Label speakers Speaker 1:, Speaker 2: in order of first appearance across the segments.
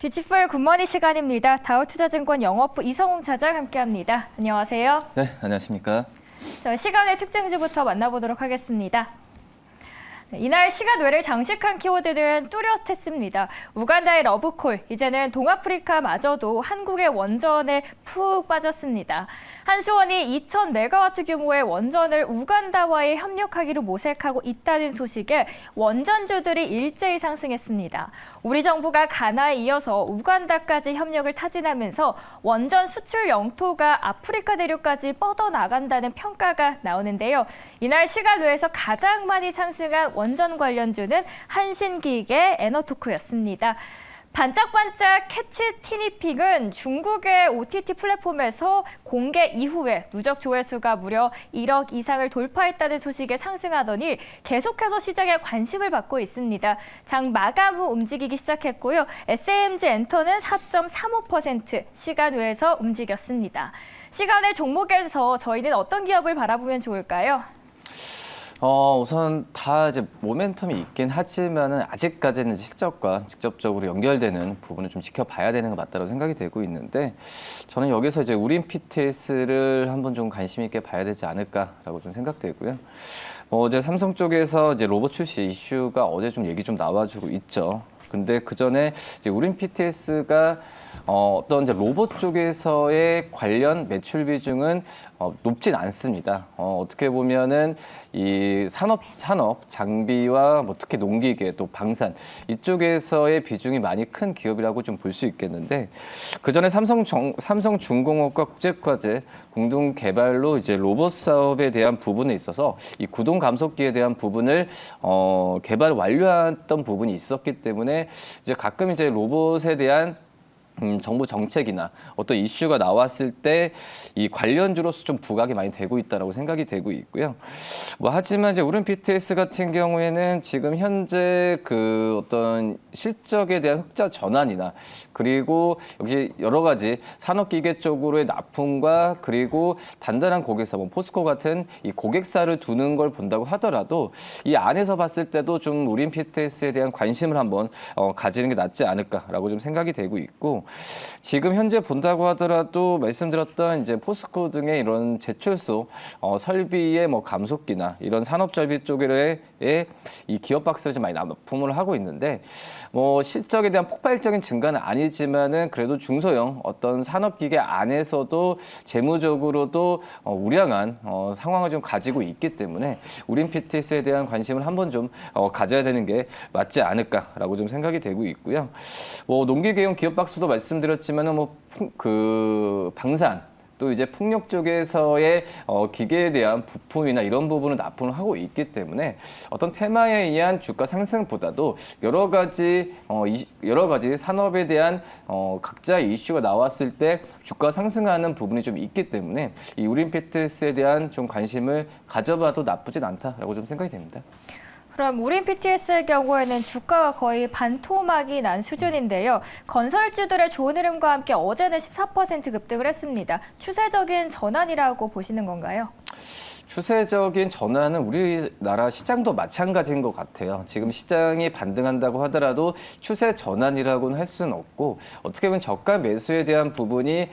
Speaker 1: 뷰티풀 굿모닝 시간입니다. 다우투자증권 영업부 이성웅 차장 함께합니다. 안녕하세요.
Speaker 2: 네, 안녕하십니까.
Speaker 1: 시간의 특징주부터 만나보도록 하겠습니다. 이날 시간 외를 장식한 키워드는 뚜렷했습니다. 우간다의 러브콜, 이제는 동아프리카마저도 한국의 원전에 푹 빠졌습니다. 한수원이 2,000메가와트 규모의 원전을 우간다와의 협력하기로 모색하고 있다는 소식에 원전주들이 일제히 상승했습니다. 우리 정부가 가나에 이어서 우간다까지 협력을 타진하면서 원전 수출 영토가 아프리카 대륙까지 뻗어나간다는 평가가 나오는데요. 이날 시간 외에서 가장 많이 상승한 원전 관련주는 한신기계, 에너토크였습니다. 반짝반짝 캐치 티니핑은 중국의 OTT 플랫폼에서 공개 이후에 누적 조회수가 무려 1억 이상을 돌파했다는 소식에 상승하더니 계속해서 시장에 관심을 받고 있습니다. 장 마감 후 움직이기 시작했고요. SAMG 엔터는 4.35% 시간 외에서 움직였습니다. 시간의 종목에서 저희는 어떤 기업을 바라보면 좋을까요?
Speaker 2: 우선 다 이제 모멘텀이 있긴 하지만은 아직까지는 실적과 직접적으로 연결되는 부분을 좀 지켜봐야 되는 것 맞다고 생각이 되고 있는데, 저는 여기서 이제 우린 PTS를 한번 좀 관심 있게 봐야 되지 않을까라고 좀 생각되고요. 어제 삼성 쪽에서 이제 로봇 출시 이슈가 어제 좀 얘기 좀 나와주고 있죠. 근데 그 전에 이제 우린 PTS가 어떤 이제 로봇 쪽에서의 관련 매출 비중은 높진 않습니다. 어떻게 보면은 이 산업 장비와 뭐 특히 농기계 또 방산 이쪽에서의 비중이 많이 큰 기업이라고 좀 볼 수 있겠는데, 그 전에 삼성중공업과 국제화재 공동 개발로 이제 로봇 사업에 대한 부분에 있어서 이 구동 감속기에 대한 부분을 개발 완료했던 부분이 있었기 때문에 이제 가끔 이제 로봇에 대한 정부 정책이나 어떤 이슈가 나왔을 때 이 관련주로서 좀 부각이 많이 되고 있다라고 생각이 되고 있고요. 하지만 이제 우린 PTS 같은 경우에는 지금 현재 그 어떤 실적에 대한 흑자 전환이나 그리고 역시 여러 가지 산업기계 쪽으로의 납품과 그리고 단단한 고객사, 포스코 같은 이 고객사를 두는 걸 본다고 하더라도 이 안에서 봤을 때도 좀 우린 PTS에 대한 관심을 한번 가지는 게 낫지 않을까라고 좀 생각이 되고 있고, 지금 현재 본다고 하더라도 말씀드렸던 이제 포스코 등의 이런 제철소 설비의 감속기나 이런 산업절비 쪽에 이 기업 박스를 좀 많이 납품을 하고 있는데, 실적에 대한 폭발적인 증가는 아니지만은 그래도 중소형 어떤 산업기계 안에서도 재무적으로도 우량한 상황을 좀 가지고 있기 때문에 우린 PTS에 대한 관심을 한번 좀 가져야 되는 게 맞지 않을까라고 좀 생각이 되고 있고요. 농기계용 기업 박스도 말씀드렸지만은 그 방산 또 이제 풍력 쪽에서의 기계에 대한 부품이나 이런 부분을 납품을 하고 있기 때문에 어떤 테마에 의한 주가 상승보다도 여러 가지 산업에 대한 각자의 이슈가 나왔을 때 주가 상승하는 부분이 좀 있기 때문에 이 우린 PTS에 대한 좀 관심을 가져봐도 나쁘진 않다라고 좀 생각이 됩니다.
Speaker 1: 그럼 우린 PTS의 경우에는 주가가 거의 반토막이 난 수준인데요. 건설주들의 좋은 흐름과 함께 어제는 14% 급등을 했습니다. 추세적인 전환이라고 보시는 건가요?
Speaker 2: 추세적인 전환은 우리나라 시장도 마찬가지인 것 같아요. 지금 시장이 반등한다고 하더라도 추세 전환이라고는 할 수는 없고, 어떻게 보면 저가 매수에 대한 부분이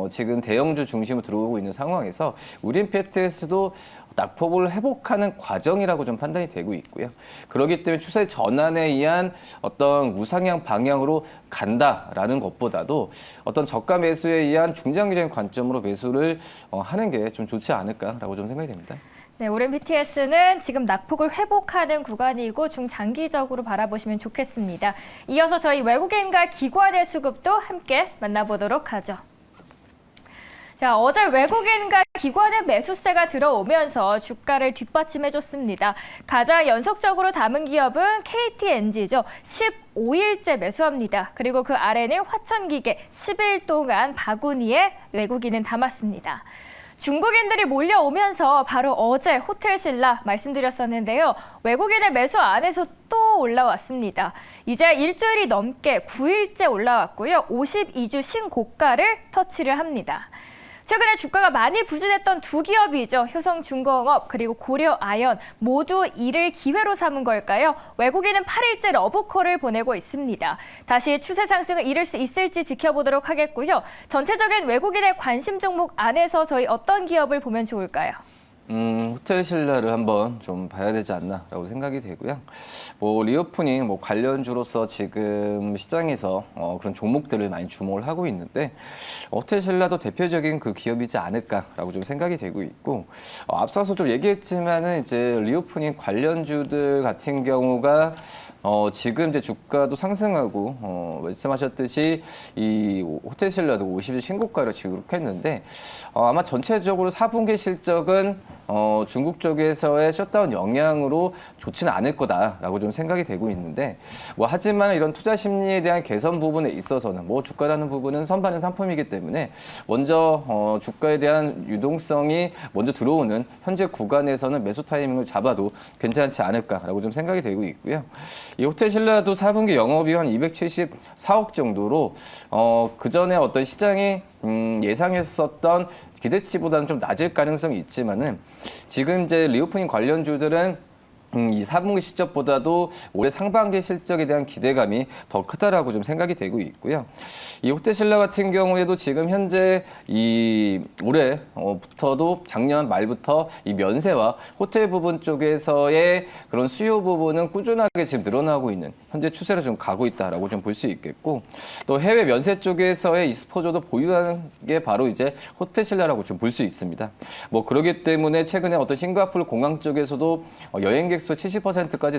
Speaker 2: 지금 대형주 중심으로 들어오고 있는 상황에서 우린 PTS도 낙폭을 회복하는 과정이라고 좀 판단이 되고 있고요. 그렇기 때문에 추세 전환에 의한 어떤 우상향 방향으로 간다라는 것보다도 어떤 저가 매수에 의한 중장기적인 관점으로 매수를 하는 게 좀 좋지 않을까라고 좀 생각이 됩니다.
Speaker 1: 네, 우린 PTS는 지금 낙폭을 회복하는 구간이고 중장기적으로 바라보시면 좋겠습니다. 이어서 저희 외국인과 기관의 수급도 함께 만나보도록 하죠. 자, 어제 외국인과 기관의 매수세가 들어오면서 주가를 뒷받침해줬습니다. 가장 연속적으로 담은 기업은 KTNG죠. 15일째 매수합니다. 그리고 그 아래는 화천기계 10일 동안 바구니에 외국인은 담았습니다. 중국인들이 몰려오면서 바로 어제 호텔신라 말씀드렸었는데요. 외국인의 매수 안에서 또 올라왔습니다. 이제 일주일이 넘게 9일째 올라왔고요. 52주 신고가를 터치를 합니다. 최근에 주가가 많이 부진했던 두 기업이죠. 효성중공업 그리고 고려아연 모두 이를 기회로 삼은 걸까요? 외국인은 8일째 러브콜을 보내고 있습니다. 다시 추세 상승을 이룰 수 있을지 지켜보도록 하겠고요. 전체적인 외국인의 관심 종목 안에서 저희 어떤 기업을 보면 좋을까요?
Speaker 2: 호텔 신라를 한번 좀 봐야 되지 않나라고 생각이 되고요. 뭐 리오프닝 뭐 관련주로서 지금 시장에서 그런 종목들을 많이 주목을 하고 있는데 호텔 신라도 대표적인 그 기업이지 않을까라고 좀 생각이 되고 있고 앞서서 좀 얘기했지만은 이제 리오프닝 관련주들 같은 경우가 지금 이제 주가도 상승하고 말씀하셨듯이 이 호텔 신라도 50일 신고가를 기록했는데 아마 전체적으로 4분기 실적은 중국 쪽에서의 셧다운 영향으로 좋지는 않을 거다라고 좀 생각이 되고 있는데 뭐 하지만 이런 투자 심리에 대한 개선 부분에 있어서는 뭐 주가라는 부분은 선반영 상품이기 때문에 먼저 주가에 대한 유동성이 먼저 들어오는 현재 구간에서는 매수 타이밍을 잡아도 괜찮지 않을까라고 좀 생각이 되고 있고요. 이 호텔 신라도 4분기 영업이익 한 274억 정도로 그 전에 어떤 시장이 예상했었던 기대치보다는 좀 낮을 가능성이 있지만은 지금 이제 리오프닝 관련주들은 이 4분기 실적보다도 올해 상반기 실적에 대한 기대감이 더 크다라고 좀 생각이 되고 있고요. 이 호텔 신라 같은 경우에도 지금 현재 이 올해부터도 작년 말부터 이 면세와 호텔 부분 쪽에서의 그런 수요 부분은 꾸준하게 지금 늘어나고 있는 현재 추세로 좀 가고 있다라고 좀 볼 수 있겠고 또 해외 면세 쪽에서의 익스포저도 보유하는 게 바로 이제 호텔 신라라고 좀 볼 수 있습니다. 뭐 그러기 때문에 최근에 어떤 싱가포르 공항 쪽에서도 여행객 수 70%까지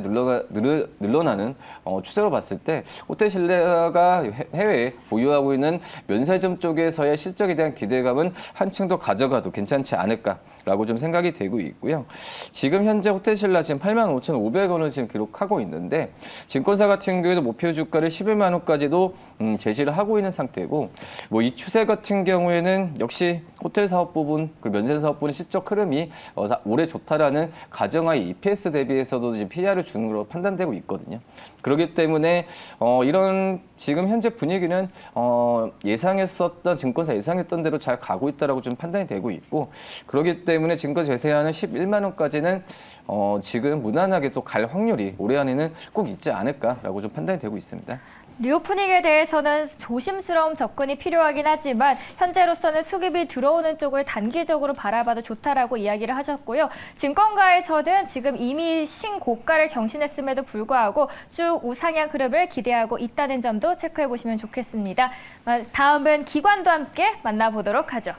Speaker 2: 늘어나는 추세로 봤을 때 호텔 신라가 해외에 보유하고 있는 면세점 쪽에서의 실적에 대한 기대감은 한층 더 가져가도 괜찮지 않을까라고 좀 생각이 되고 있고요. 지금 현재 호텔 신라 지금 85,500원을 지금 기록하고 있는데 증권사 같은 경우에도 목표 주가를 11만 원까지도 제시를 하고 있는 상태고 뭐 이 추세 같은 경우에는 역시 호텔 사업 부분 그리고 면세 사업 부분 실적 흐름이 올해 좋다라는 가정하의 EPS 대비해서도 이제 PR을 주는 걸로 판단되고 있거든요. 그렇기 때문에 이런 지금 현재 분위기는 예상했었던 증권사 예상했던 대로 잘 가고 있다라고 좀 판단이 되고 있고 그렇기 때문에 증권 제세하는 11만 원까지는 지금 무난하게 또 갈 확률이 올해 안에는 꼭 있지 않을까라고 좀 판단이 되고 있습니다.
Speaker 1: 리오프닝에 대해서는 조심스러운 접근이 필요하긴 하지만 현재로서는 수급이 들어오는 쪽을 단기적으로 바라봐도 좋다라고 이야기를 하셨고요. 증권가에서는 지금 이미 신고가를 경신했음에도 불구하고 쭉 우상향 흐름을 기대하고 있다는 점도 체크해 보시면 좋겠습니다. 다음은 기관도 함께 만나보도록 하죠.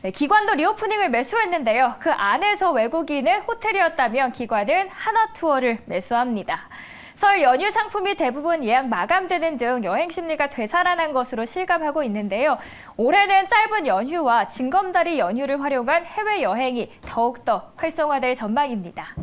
Speaker 1: 네, 기관도 리오프닝을 매수했는데요. 그 안에서 외국인은 호텔이었다면 기관은 하나투어를 매수합니다. 설 연휴 상품이 대부분 예약 마감되는 등 여행 심리가 되살아난 것으로 실감하고 있는데요. 올해는 짧은 연휴와 징검다리 연휴를 활용한 해외여행이 더욱더 활성화될 전망입니다.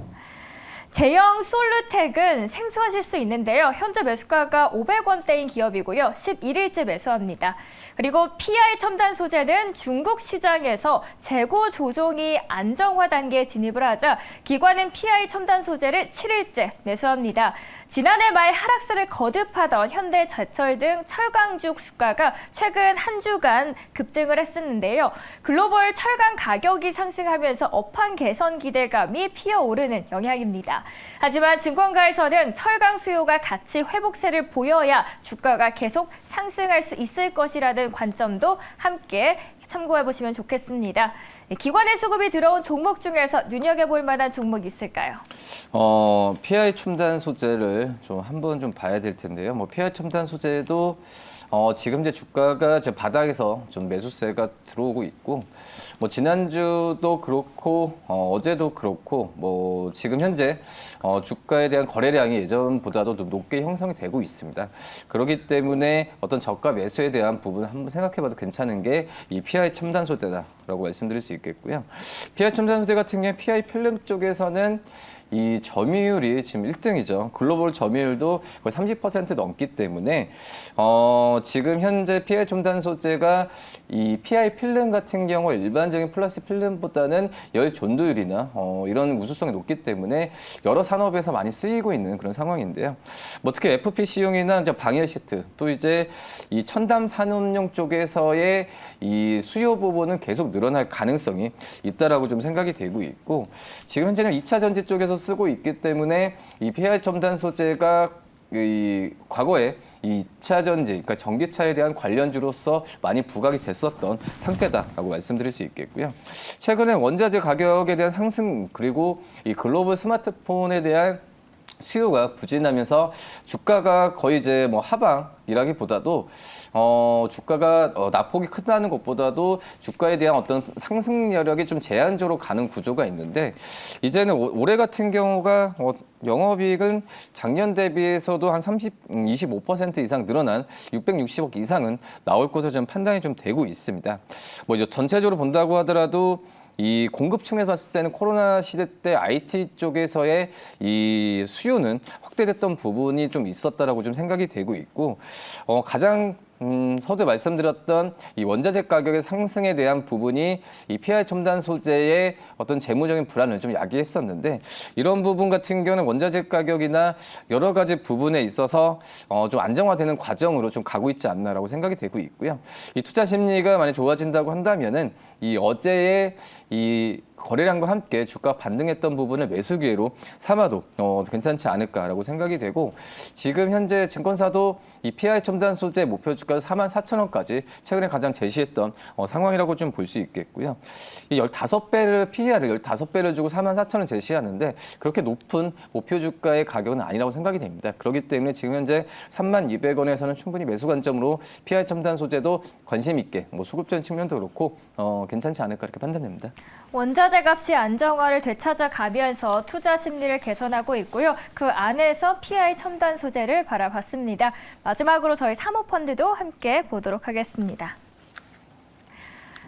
Speaker 1: 제형 솔루텍은 생소하실 수 있는데요. 현재 매수가가 500원대인 기업이고요. 11일째 매수합니다. 그리고 PI 첨단 소재는 중국 시장에서 재고 조정이 안정화 단계에 진입을 하자 기관은 PI 첨단 소재를 7일째 매수합니다. 지난해 말 하락세를 거듭하던 현대제철 등 철강주 주가가 최근 한 주간 급등을 했었는데요. 글로벌 철강 가격이 상승하면서 업황 개선 기대감이 피어오르는 영향입니다. 하지만 증권가에서는 철강 수요가 같이 회복세를 보여야 주가가 계속 상승할 수 있을 것이라는 관점도 함께 참고해 보시면 좋겠습니다. 기관의 수급이 들어온 종목 중에서 눈여겨볼 만한 종목 있을까요?
Speaker 2: PI 첨단 소재를 좀 한번 좀 봐야 될 텐데요. 뭐 PI 첨단 소재도 지금 이제 주가가 저 바닥에서 좀 매수세가 들어오고 있고, 뭐 지난주도 그렇고 어제도 그렇고, 뭐 지금 현재 주가에 대한 거래량이 예전보다도 높게 형성이 되고 있습니다. 그렇기 때문에 어떤 저가 매수에 대한 부분 한번 생각해봐도 괜찮은 게 이 PI 첨단 소재다라고 말씀드릴 수 있겠고요. PI 첨단 소재 같은 경우 PI 필름 쪽에서는 이 점유율이 지금 1등이죠. 글로벌 점유율도 거의 30% 넘기 때문에 지금 현재 PI 첨단 소재가 이 PI 필름 같은 경우 일반적인 플라스틱 필름보다는 열 전도율이나 이런 우수성이 높기 때문에 여러 산업에서 많이 쓰이고 있는 그런 상황인데요. 뭐 특히 FPC용이나 이제 방열 시트 또 이제 이 첨단 산업용 쪽에서의 이 수요 부분은 계속 늘어날 가능성이 있다라고 좀 생각이 되고 있고 지금 현재는 2차 전지 쪽에서 쓰고 있기 때문에 이 PI 첨단 소재가 이 과거에 이 2차 전지, 그러니까 전기차에 대한 관련주로서 많이 부각이 됐었던 상태다라고 말씀드릴 수 있겠고요. 최근에 원자재 가격에 대한 상승 그리고 이 글로벌 스마트폰에 대한 수요가 부진하면서 주가가 거의 이제 뭐 하방이라기보다도 주가가 낙폭이 크다는 것보다도 주가에 대한 어떤 상승 여력이 좀 제한적으로 가는 구조가 있는데 이제는 올해 같은 경우가 영업이익은 작년 대비해서도 한 25% 이상 늘어난 660억 이상은 나올 것으로 좀 판단이 좀 되고 있습니다. 뭐 전체적으로 본다고 하더라도 이 공급 측면에서 봤을 때는 코로나 시대 때 IT 쪽에서의 이 수요는 확대됐던 부분이 좀 있었다라고 좀 생각이 되고 있고 가장 서두에 말씀드렸던 이 원자재 가격의 상승에 대한 부분이 이 PI 첨단 소재의 어떤 재무적인 불안을 좀 야기했었는데 이런 부분 같은 경우는 원자재 가격이나 여러 가지 부분에 있어서 좀 안정화되는 과정으로 좀 가고 있지 않나라고 생각이 되고 있고요. 이 투자 심리가 많이 좋아진다고 한다면은 이 어제의 이 거래량과 함께 주가 반등했던 부분을 매수 기회로 삼아도 괜찮지 않을까라고 생각이 되고 지금 현재 증권사도 이 PI 첨단 소재 목표 주가 44,000원까지 최근에 가장 제시했던 상황이라고 좀 볼 수 있겠고요. 이 15배를 PER을 15배를 주고 44,000원 제시하는데 그렇게 높은 목표 주가의 가격은 아니라고 생각이 됩니다. 그렇기 때문에 지금 현재 32,200원에서는 충분히 매수 관점으로 PI 첨단 소재도 관심 있게 뭐 수급적인 측면도 그렇고 괜찮지 않을까 이렇게 판단됩니다.
Speaker 1: 원자재 값이 안정화를 되찾아 가면서 투자 심리를 개선하고 있고요. 그 안에서 PI 첨단 소재를 바라봤습니다. 마지막으로 저희 사모펀드도 함께 보도록 하겠습니다.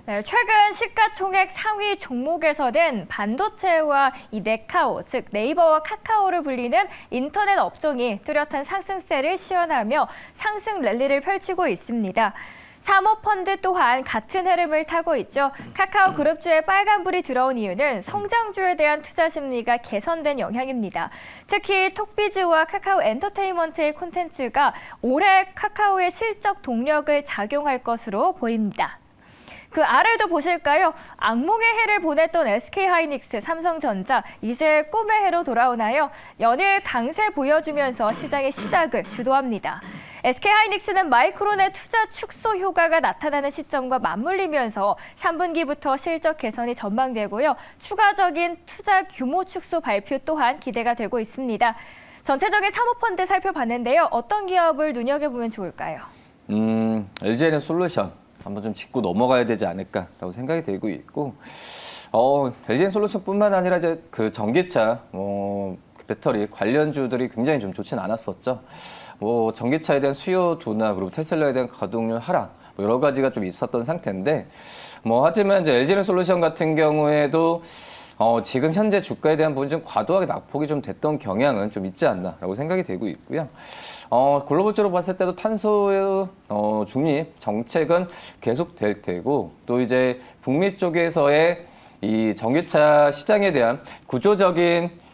Speaker 1: 네, 최근 시가총액 상위 종목에서는 반도체와 이 네카오, 즉 네이버와 카카오를 불리는 인터넷 업종이 뚜렷한 상승세를 시현하며 상승 랠리를 펼치고 있습니다. 사모펀드 또한 같은 흐름을 타고 있죠. 카카오 그룹주에 빨간불이 들어온 이유는 성장주에 대한 투자 심리가 개선된 영향입니다. 특히 톡비즈와 카카오 엔터테인먼트의 콘텐츠가 올해 카카오의 실적 동력을 작용할 것으로 보입니다. 그 아래도 보실까요? 악몽의 해를 보냈던 SK하이닉스, 삼성전자, 이제 꿈의 해로 돌아오나요? 연일 강세 보여주면서 시장의 시작을 주도합니다. SK하이닉스는 마이크론의 투자 축소 효과가 나타나는 시점과 맞물리면서 3분기부터 실적 개선이 전망되고요. 추가적인 투자 규모 축소 발표 또한 기대가 되고 있습니다. 전체적인 사모펀드 살펴봤는데요. 어떤 기업을 눈여겨보면 좋을까요?
Speaker 2: LG에너솔루션 한번 좀 짚고 넘어가야 되지 않을까라고 생각이 되고 있고 LG에너솔루션뿐만 아니라 이제 그 전기차 배터리 관련주들이 굉장히 좀 좋진 않았었죠. 뭐 전기차에 대한 수요 둔화 그리고 테슬라에 대한 가동률 하락 여러 가지가 좀 있었던 상태인데 하지만 이제 LG에너솔루션 같은 경우에도 지금 현재 주가에 대한 부분 좀 과도하게 낙폭이 좀 됐던 경향은 좀 있지 않나라고 생각이 되고 있고요. 글로벌적으로 봤을 때도 탄소 중립 정책은 계속될 테고 또 이제 북미 쪽에서의 이 전기차 시장에 대한 구조적인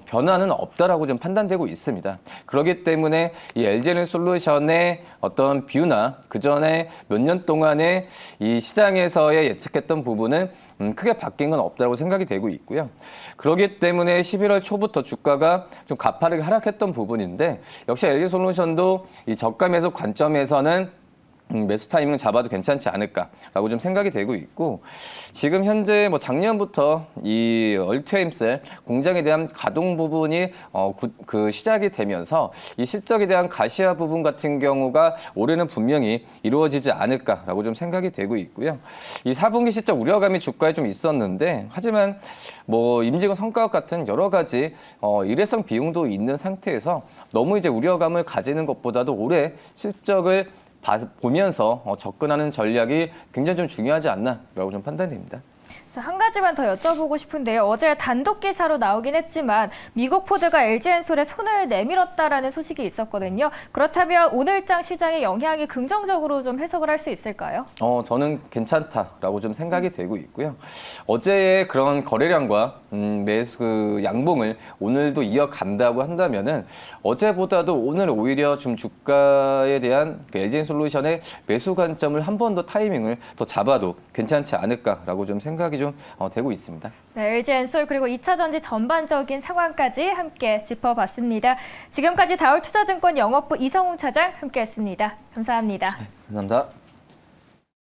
Speaker 2: 변화는 없다라고 좀 판단되고 있습니다. 그렇기 때문에 이 LG에너솔루션의 어떤 뷰나 그 전에 몇 년 동안의 이 시장에서의 예측했던 부분은 크게 바뀐 건 없다고 생각이 되고 있고요. 그렇기 때문에 11월 초부터 주가가 좀 가파르게 하락했던 부분인데 역시 LG솔루션도 이 저가 매수 관점에서는 매수 타이밍을 잡아도 괜찮지 않을까라고 좀 생각이 되고 있고 지금 현재 작년부터 이 얼티엠셀 공장에 대한 가동 부분이 그 시작이 되면서 이 실적에 대한 가시화 부분 같은 경우가 올해는 분명히 이루어지지 않을까라고 좀 생각이 되고 있고요. 이 4분기 실적 우려감이 주가에 좀 있었는데 하지만 임직원 성과급 같은 여러 가지 일회성 비용도 있는 상태에서 너무 이제 우려감을 가지는 것보다도 올해 실적을 보면서 접근하는 전략이 굉장히 좀 중요하지 않나라고 좀 판단됩니다.
Speaker 1: 자, 한 가지만 더 여쭤보고 싶은데요. 어제 단독 기사로 나오긴 했지만 미국 포드가 LG엔솔에 손을 내밀었다라는 소식이 있었거든요. 그렇다면 오늘장 시장에 영향이 긍정적으로 좀 해석을 할 수 있을까요?
Speaker 2: 저는 괜찮다라고 좀 생각이 되고 있고요. 어제의 그런 거래량과 매수 그 양봉을 오늘도 이어간다고 한다면은 어제보다도 오늘 오히려 좀 주가에 대한 그 LG엔솔루션의 매수 관점을 한 번 더 타이밍을 더 잡아도 괜찮지 않을까라고 좀 생각이 좀 되고 있습니다.
Speaker 1: 네, LG엔솔 그리고 2차 전지 전반적인 상황까지 함께 짚어봤습니다. 지금까지 다올투자증권 영업부 이성웅 차장 함께했습니다. 감사합니다.
Speaker 2: 감사합니다.